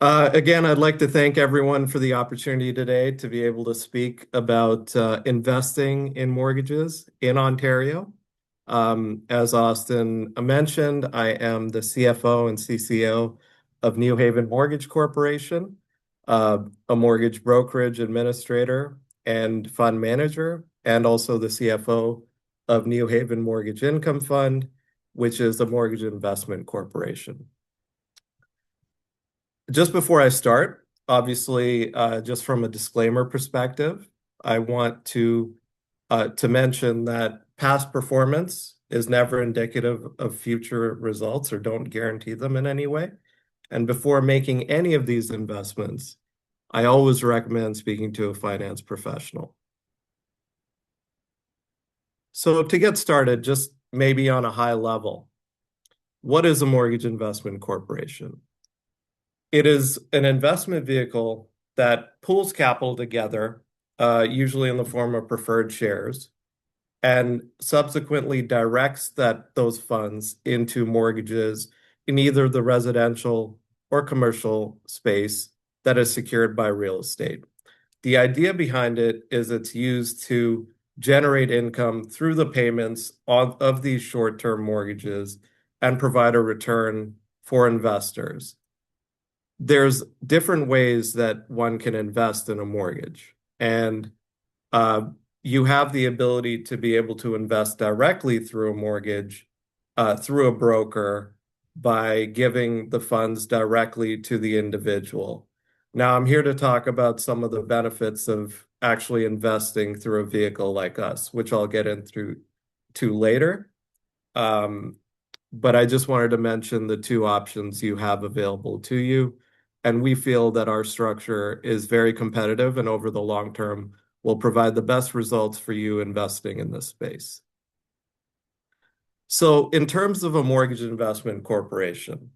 Again, I'd like to thank everyone for the opportunity today to be able to speak about investing in mortgages in Ontario. As Austin mentioned, I am the CFO and CCO of NewHaven Mortgage Corporation, a mortgage brokerage administrator and fund manager, and also the CFO of NewHaven Mortgage Income Fund, which is a mortgage investment corporation. Just before I start, obviously, just from a disclaimer perspective, I want to mention that past performance is never indicative of future results or don't guarantee them in any way. And before making any of these investments, I always recommend speaking to a finance professional. So to get started, just maybe on a high level, what is a mortgage investment corporation? It is an investment vehicle that pulls capital together, usually in the form of preferred shares, and subsequently directs those funds into mortgages in either the residential or commercial space that is secured by real estate. The idea behind it is it's used to generate income through the payments of these short-term mortgages and provide a return for investors. There's different ways that one can invest in a mortgage, and you have the ability to be able to invest directly through a mortgage, through a broker, by giving the funds directly to the individual. Now, I'm here to talk about some of the benefits of actually investing through a vehicle like us, which I'll get into later. But I just wanted to mention the two options you have available to you. And we feel that our structure is very competitive and over the long term will provide the best results for you investing in this space. So in terms of a mortgage investment corporation,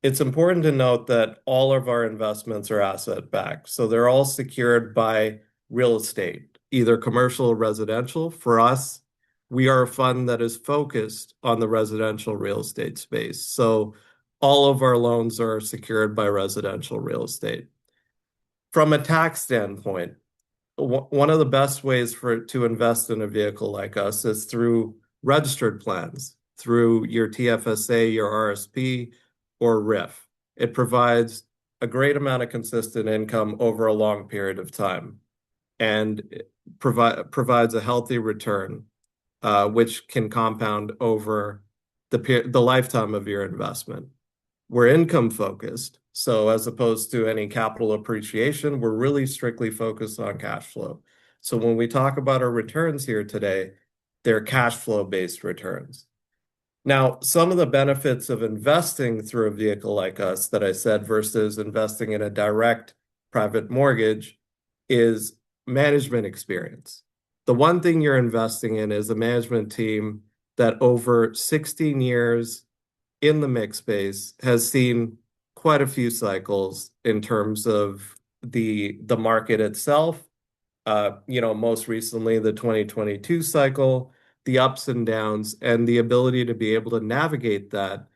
it's important to note that all of our investments are asset-backed. So they're all secured by real estate, either commercial or residential. For us, we are a fund that is focused on the residential real estate space. So all of our loans are secured by residential real estate. From a tax standpoint, one of the best ways to invest in a vehicle like us is through registered plans, through your TFSA, your RSP, or RIF. It provides a great amount of consistent income over a long period of time and provides a healthy return, which can compound over the lifetime of your investment. We're income focused, so as opposed to any capital appreciation, we're really strictly focused on cash flow. So when we talk about our returns here today, they're cash flow based returns. Now, some of the benefits of investing through a vehicle like us that I said versus investing in a direct private mortgage is management experience. The one thing you're investing in is a management team that over 16 years in the MIC space has seen quite a few cycles in terms of the market itself. Most recently, the 2022 cycle, the ups and downs, and the ability to be able to navigate that,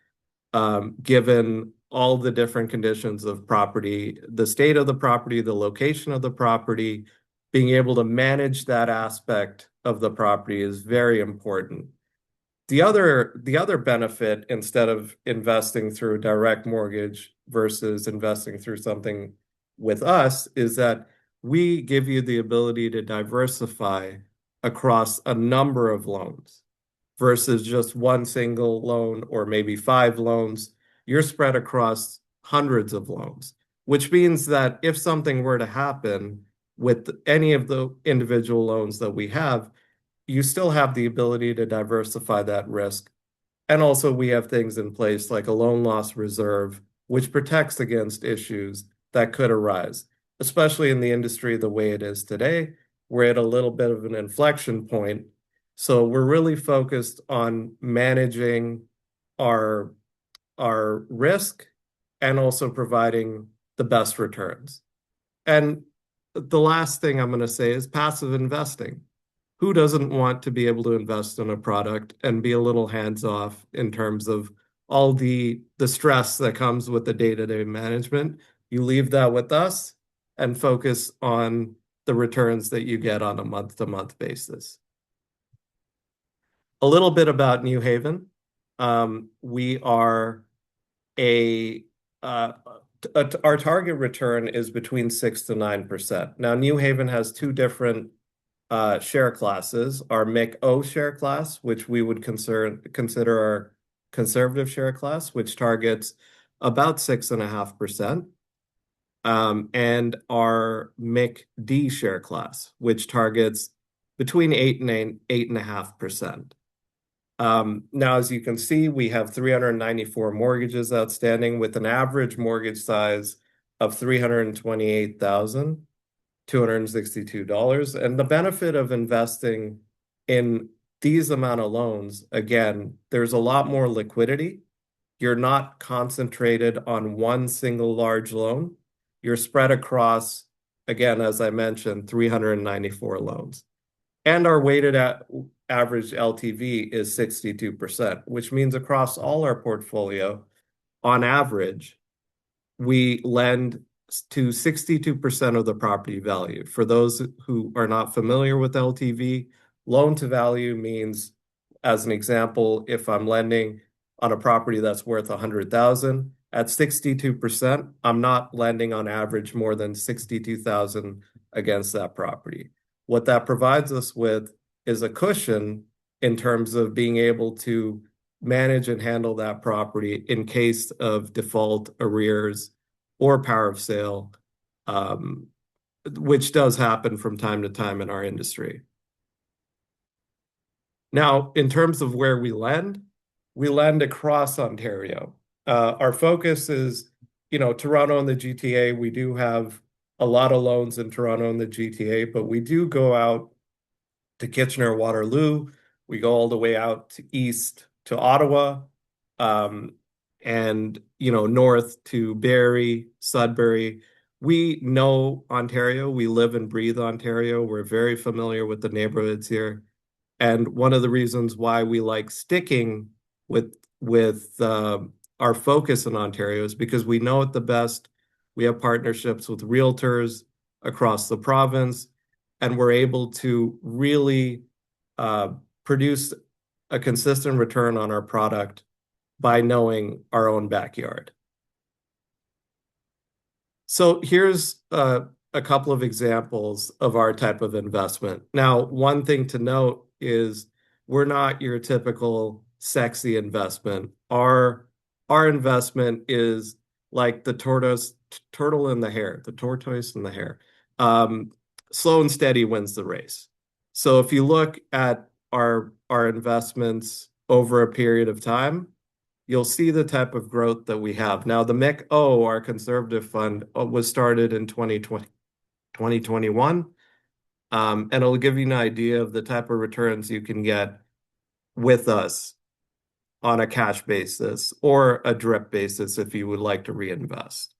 given all the different conditions of property, the state of the property, the location of the property, being able to manage that aspect of the property is very important. The other benefit, instead of investing through a direct mortgage versus investing through something with us, is that we give you the ability to diversify across a number of loans versus just one single loan or maybe 5 loans. You're spread across hundreds of loans, which means that if something were to happen with any of the individual loans that we have, you still have the ability to diversify that risk. And also we have things in place like a loan loss reserve, which protects against issues that could arise, especially in the industry the way it is today. We're at a little bit of an inflection point. So we're really focused on managing our risk and also providing the best returns. And the last thing I'm going to say is passive investing. Who doesn't want to be able to invest in a product and be a little hands-off in terms of all the stress that comes with the day-to-day management? You leave that with us and focus on the returns that you get on a month-to-month basis. A little bit about New Haven. We are a uh, our target return is between 6 to 9%. Now, New Haven has two different share classes: our MIC-O share class, which we would consider our conservative share class, which targets about 6.5%, and our MIC-D share class, which targets between 8 and 8.5%. Now, as you can see, we have 394 mortgages outstanding with an average mortgage size of $328,262. And the benefit of investing in these amount of loans, again, there's a lot more liquidity. You're not concentrated on one single large loan. You're spread across, again, as I mentioned, 394 loans. And our weighted average LTV is 62%, which means across all our portfolio, on average, we lend to 62% of the property value. For those who are not familiar with LTV, loan to value means, as an example, if I'm lending on a property that's worth 100,000, at 62%, I'm not lending on average more than 62,000 against that property. What that provides us with is a cushion in terms of being able to manage and handle that property in case of default, arrears, or power of sale, which does happen from time to time in our industry. Now, in terms of where we lend across Ontario. Our focus is, Toronto and the GTA. We do have a lot of loans in Toronto and the GTA, but we do go out to Kitchener, Waterloo. We go all the way out to east to Ottawa, and north to Barrie, Sudbury. We know Ontario. We live and breathe Ontario. We're very familiar with the neighborhoods here. And one of the reasons why we like sticking with our focus in Ontario is because we know it the best. We have partnerships with realtors across the province, and we're able to really produce a consistent return on our product by knowing our own backyard. So here's a couple of examples of our type of investment. Now, one thing to note is we're not your typical sexy investment. Our investment is like the tortoise in the hare. Slow and steady wins the race. So if you look at our investments over a period of time, you'll see the type of growth that we have. Now, the MIC-O, our conservative fund, was started in 2021, and it'll give you an idea of the type of returns you can get with us on a cash basis or a DRIP basis if you would like to reinvest.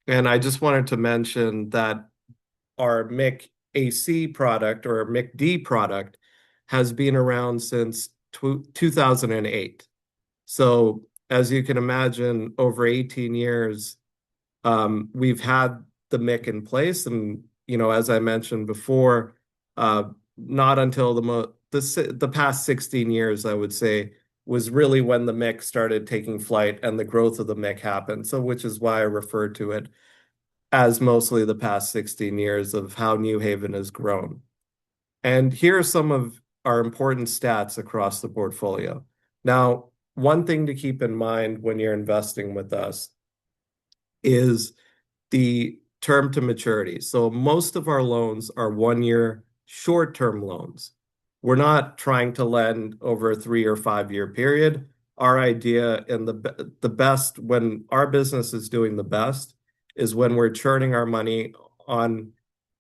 And I just wanted to mention that our MIC-AC product or MIC-D product has been around since 2008. So as you can imagine, over 18 years, we've had the MIC in place. And, as I mentioned before, not until the past 16 years, I would say, was really when the MIC started taking flight and the growth of the MIC happened. So which is why I refer to it as mostly the past 16 years of how New Haven has grown. And here are some of our important stats across the portfolio. Now, one thing to keep in mind when you're investing with us is the term to maturity. So most of our loans are 1-year short-term loans. We're not trying to lend over a 3 or 5-year period. Our idea and the best, when our business is doing the best, is when we're churning our money on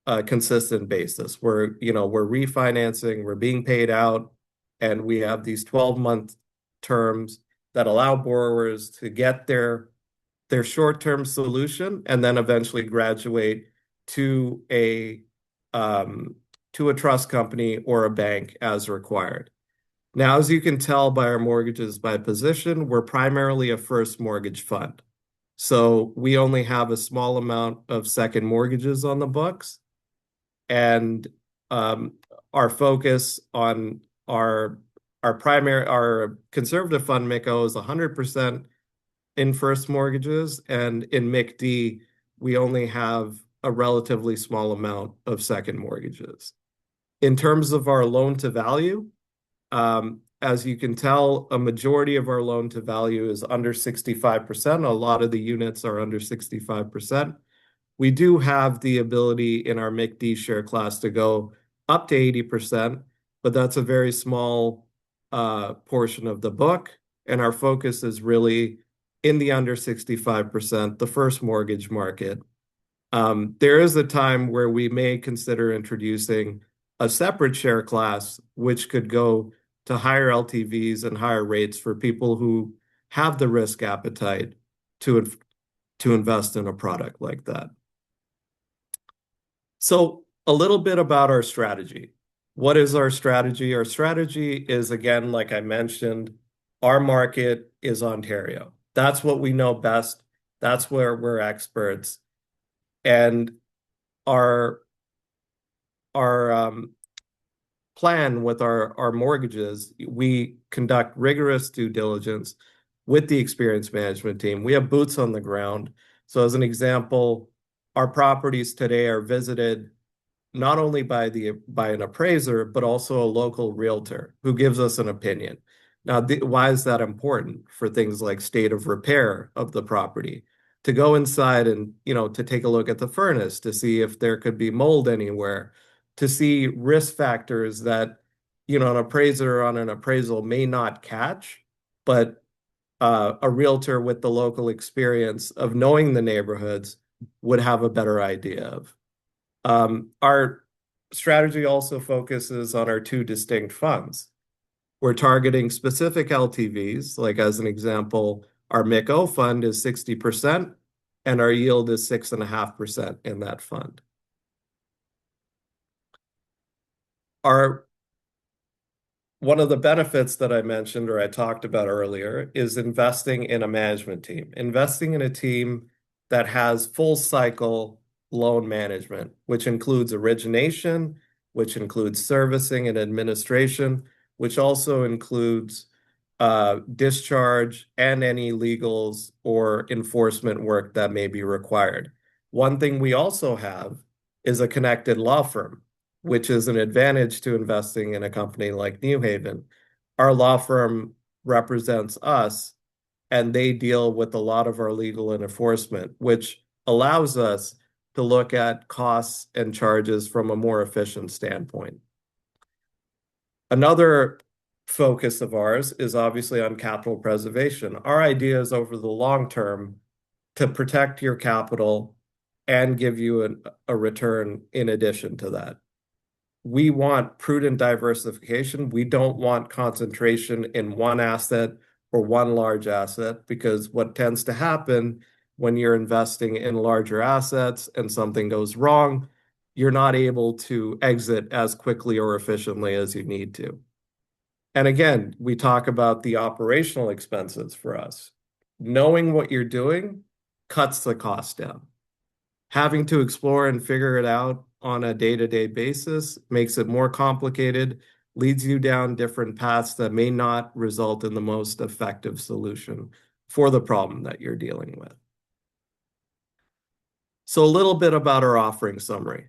a consistent basis. We're refinancing, we're being paid out, and we have these 12-month terms that allow borrowers to get their short-term solution and then eventually graduate to a trust company or a bank as required. Now, as you can tell by our mortgages by position, we're primarily a first mortgage fund. So we only have a small amount of second mortgages on the books, and um, our focus on our conservative fund MICO is 100% in first mortgages, and in MICD we only have a relatively small amount of second mortgages. In terms of our loan to value, as you can tell, a majority of our loan to value is under 65%. A lot of the units are under 65%. We do have the ability in our MICD share class to go up to 80%, but that's a very small portion of the book. And our focus is really in the under 65%, the first mortgage market. There is a time where we may consider introducing a separate share class, which could go to higher LTVs and higher rates for people who have the risk appetite to invest in a product like that. So a little bit about our strategy. What is our strategy? Our strategy is, again, like I mentioned, our market is Ontario. That's what we know best. That's where we're experts. And our plan with our mortgages, we conduct rigorous due diligence with the experienced management team. We have boots on the ground. So as an example, our properties today are visited not only by an appraiser, but also a local realtor who gives us an opinion. Now, why is that important for things like state of repair of the property? To go inside and, to take a look at the furnace to see if there could be mold anywhere, to see risk factors that, an appraiser on an appraisal may not catch, but a realtor with the local experience of knowing the neighborhoods would have a better idea of. Our strategy also focuses on our two distinct funds. We're targeting specific LTVs, like as an example, our MICO fund is 60% and our yield is 6.5% in that fund. One of the benefits that I mentioned or I talked about earlier is investing in a management team, investing in a team that has full cycle loan management, which includes origination, which includes servicing and administration, which also includes discharge and any legals or enforcement work that may be required. One thing we also have is a connected law firm, which is an advantage to investing in a company like NewHaven. Our law firm represents us, and they deal with a lot of our legal and enforcement, which allows us to look at costs and charges from a more efficient standpoint. Another focus of ours is obviously on capital preservation. Our idea is over the long term to protect your capital and give you a return in addition to that. We want prudent diversification. We don't want concentration in one asset or one large asset, because what tends to happen when you're investing in larger assets and something goes wrong, you're not able to exit as quickly or efficiently as you need to. And again, we talk about the operational expenses for us. Knowing what you're doing cuts the cost down. Having to explore and figure it out on a day-to-day basis makes it more complicated, leads you down different paths that may not result in the most effective solution for the problem that you're dealing with. So a little bit about our offering summary.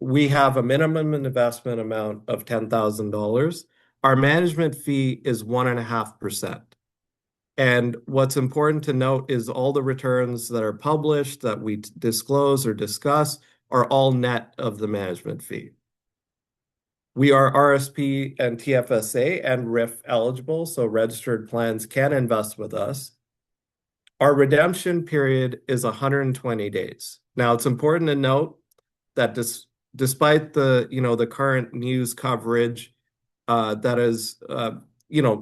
We have a minimum investment amount of $10,000. Our management fee is 1.5%. And what's important to note is all the returns that are published, that we disclose or discuss, are all net of the management fee. We are RSP and TFSA and RIF eligible, so registered plans can invest with us. Our redemption period is 120 days. Now, it's important to note that despite the current news coverage that is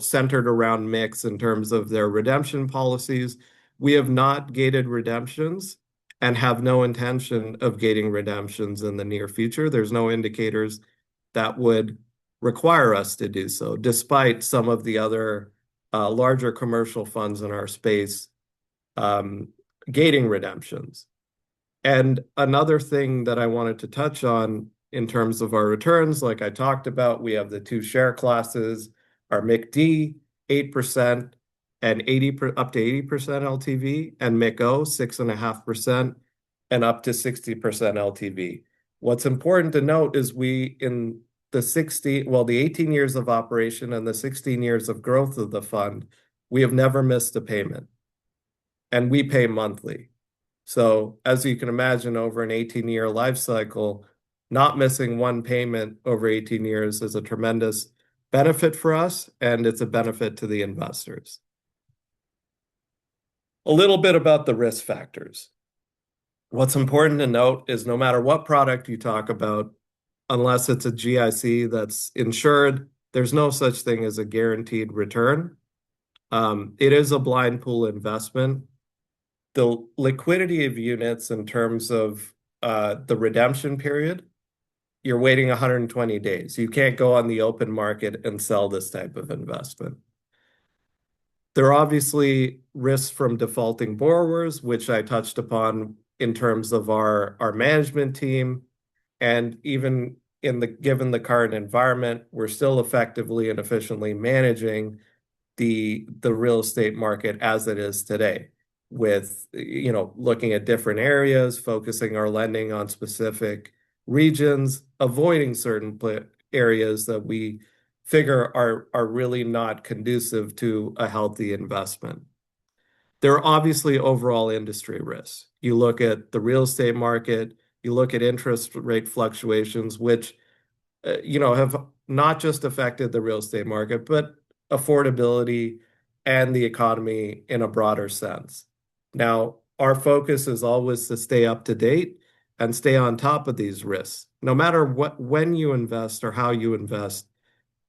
centered around MICs in terms of their redemption policies, we have not gated redemptions and have no intention of gating redemptions in the near future. There's no indicators that would require us to do so, despite some of the other larger commercial funds in our space um, gating redemptions. And another thing that I wanted to touch on in terms of our returns, like I talked about, we have the two share classes, our MIC-D, 8% and up to 80% LTV, and MIC-O, 6.5% and up to 60% LTV. What's important to note is in the 18 years of operation and the 16 years of growth of the fund, we have never missed a payment, and we pay monthly. So as you can imagine, over an 18-year life cycle, not missing one payment over 18 years is a tremendous benefit for us, and it's a benefit to the investors. A little bit about the risk factors. What's important to note is no matter what product you talk about, unless it's a GIC that's insured, there's no such thing as a guaranteed return. It is a blind pool investment. The liquidity of units in terms of the redemption period, you're waiting 120 days. You can't go on the open market and sell this type of investment. There are obviously risks from defaulting borrowers, which I touched upon in terms of our management team. And even given the current environment, we're still effectively and efficiently managing the real estate market as it is today, with looking at different areas, focusing our lending on specific regions, avoiding certain areas that we figure are really not conducive to a healthy investment. There are obviously overall industry risks. You look at the real estate market, you look at interest rate fluctuations, which have not just affected the real estate market, but affordability and the economy in a broader sense. Now, our focus is always to stay up to date and stay on top of these risks. No matter when you invest or how you invest,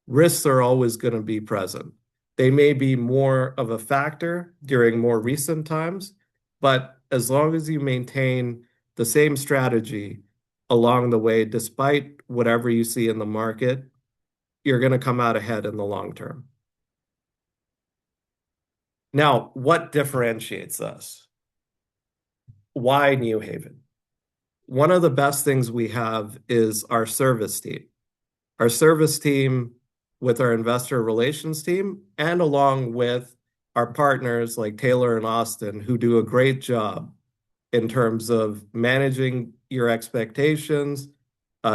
risks are always going to be present. They may be more of a factor during more recent times, but as long as you maintain the same strategy along the way, despite whatever you see in the market, you're going to come out ahead in the long term. Now, what differentiates us? Why NewHaven? One of the best things we have is our service team. Our service team with our investor relations team, and along with our partners like Taylor and Austin, who do a great job in terms of managing your expectations,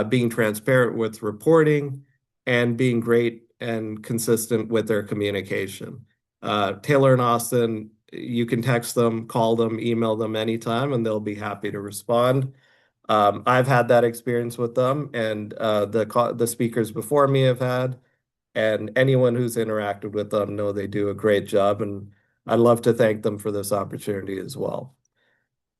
being transparent with reporting, and being great and consistent with their communication. Taylor and Austin, you can text them, call them, email them anytime, and they'll be happy to respond. I've had that experience with them, and the speakers before me have had, and anyone who's interacted with them know they do a great job, and I'd love to thank them for this opportunity as well.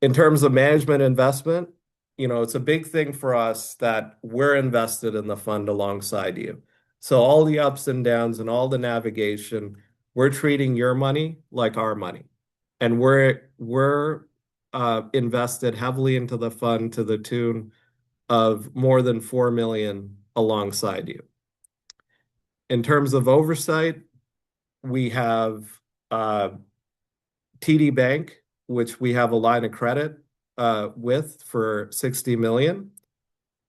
In terms of management investment, it's a big thing for us that we're invested in the fund alongside you. So all the ups and downs and all the navigation, we're treating your money like our money. And we're invested heavily into the fund to the tune of more than $4 million alongside you. In terms of oversight, we have TD Bank, which we have a line of credit with for $60 million.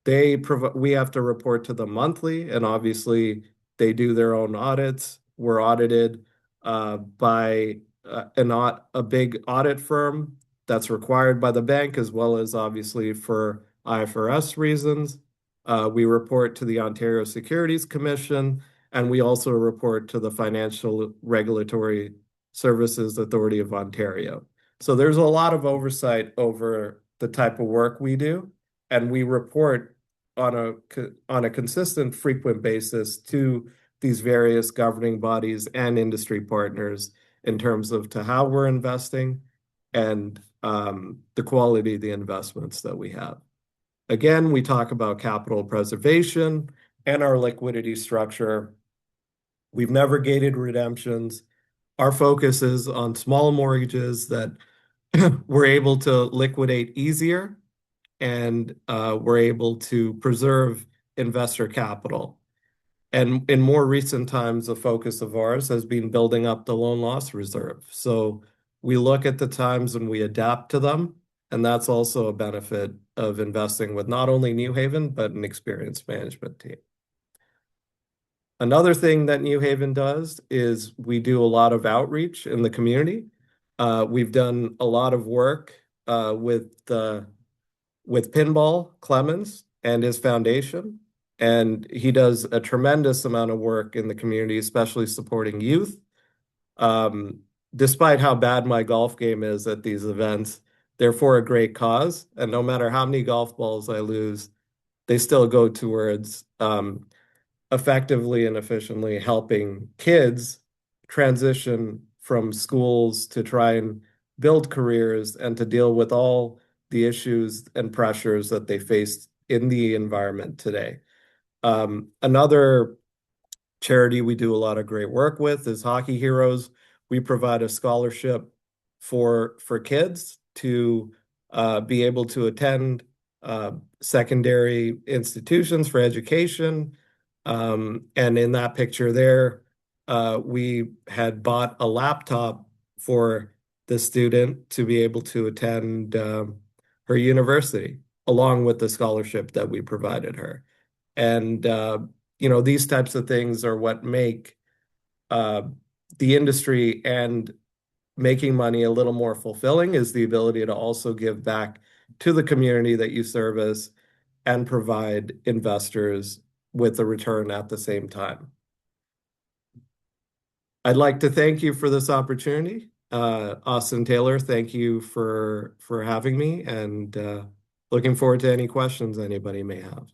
We have to report to them monthly, and obviously they do their own audits. We're audited by a big audit firm that's required by the bank, as well as obviously for IFRS reasons. We report to the Ontario Securities Commission, and we also report to the Financial Regulatory Services Authority of Ontario. So there's a lot of oversight over the type of work we do, and we report on a consistent, frequent basis to these various governing bodies and industry partners in terms of to how we're investing and the quality of the investments that we have. Again, we talk about capital preservation and our liquidity structure. We've never gated redemptions. Our focus is on small mortgages that we're able to liquidate easier, and we're able to preserve investor capital. And in more recent times, the focus of ours has been building up the loan loss reserve. So We look at the times and we adapt to them. And that's also a benefit of investing with not only NewHaven, but an experienced management team. Another thing that NewHaven does is we do a lot of outreach in the community. We've done a lot of work with Pinball Clemens and his foundation, and he does a tremendous amount of work in the community, especially supporting youth. Um, Despite how bad my golf game is at these events, they're for a great cause, and no matter how many golf balls I lose, they still go towards effectively and efficiently helping kids transition from schools to try and build careers and to deal with all the issues and pressures that they face in the environment today. Another charity we do a lot of great work with is Hockey Heroes. We provide a scholarship for kids to be able to attend secondary institutions for education. And in that picture there, we had bought a laptop for the student to be able to attend her university, along with the scholarship that we provided her. And these types of things are what make uh, the industry and making money a little more fulfilling, is the ability to also give back to the community that you service and provide investors with a return at the same time. I'd like to thank you for this opportunity. Austin Taylor, thank you for having me, and looking forward to any questions anybody may have.